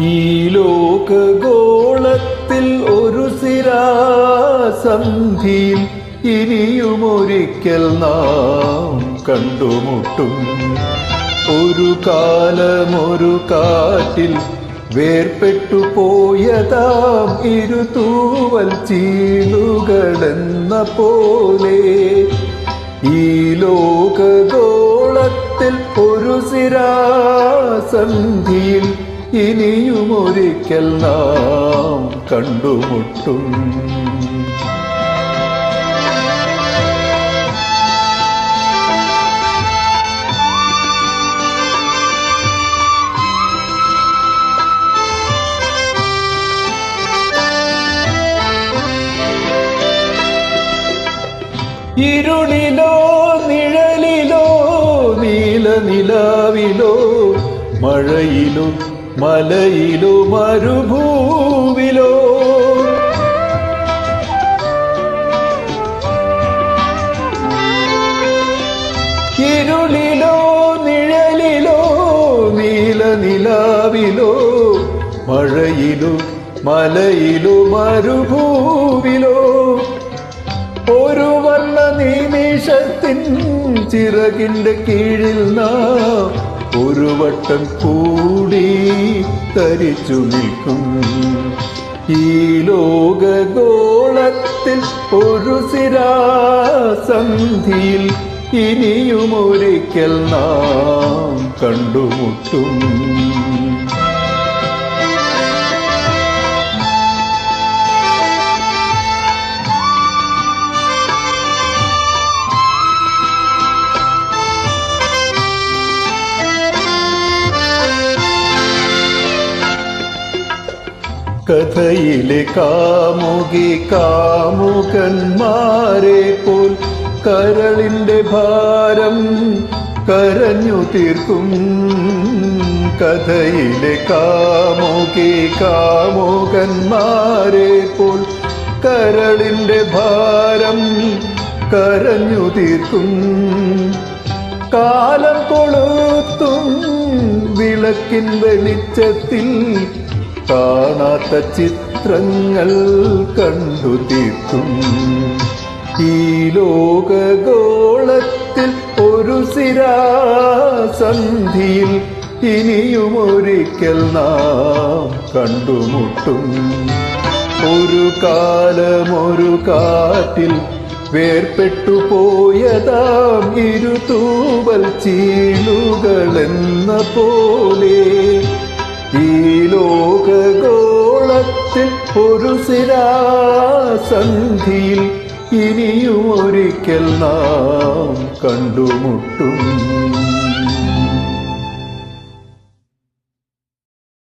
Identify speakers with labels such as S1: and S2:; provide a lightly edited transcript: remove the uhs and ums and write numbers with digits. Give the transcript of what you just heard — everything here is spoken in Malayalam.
S1: ഈ ലോകഗോളത്തിൽ ഒരു സിരാസന്ധിയിൽ ഇനിയുമൊരിക്കൽ നാം കണ്ടുമുട്ടും. ഒരു കാലമൊരു കാറ്റിൽ വേർപെട്ടു പോയതാം ഇരുതൂവൽ ചീളുകളെന്ന പോലെ ഈ ലോകഗോളത്തിൽ ഒരു സിരാസന്ധിയിൽ ഇനിയുമൊരിക്കൽ നാം കണ്ടുമുട്ടും. ഇരുളിലോ നിഴലിലോ നീലനിലാവിലോ മഴയിലോ മലയിലോ മരുഭൂവിലോ ഇരുളിലോ നിഴലിലോ നീലനിലാവിലോ മഴയിലോ മലയിലോ മരുഭൂവിലോ ഒരു വർണ്ണ നിമിഷത്തിൻ ചിറകിന്റെ കീഴിൽ നാം ഒരു വട്ടം കൂടി തരിച്ചു നിൽക്കും. ഈ ലോകഗോളത്തിൽ ഒരു സിരാസന്ധിയിൽ ഇനിയുമൊരിക്കൽ നാം കണ്ടുമുട്ടും. കഥയിലെ കാമുകി കാമുകന്മാരെ പോൽ കരളിന്റെ ഭാരം കരഞ്ഞു തീർക്കും. കഥയിലെ കാമുകി കാമുകന്മാരെ പോൽ കരളിന്റെ ഭാരം കരഞ്ഞു തീർക്കും. കാലം കൊളുത്തും വിളക്കിൻ വെളിച്ചത്തിൽ കാണാത്ത ചിത്രങ്ങൾ കണ്ടു തീർക്കും. ഈ ലോകഗോളത്തിൽ ഒരു സിരാസന്ധിയിൽ ഇനിയുമൊരിക്കൽ നാം കണ്ടുമുട്ടും. ഒരു കാലമൊരു കാറ്റിൽ വേർപെട്ടു പോയതാം ഇരുതൂവൽ ചീളുകളെന്ന പോലെ ഈ ലോകഗോളത്തിൽ ഒരു സിരാസന്ധിയിൽ ഇനിയുമൊരിക്കൽ നാം കണ്ടുമുട്ടും.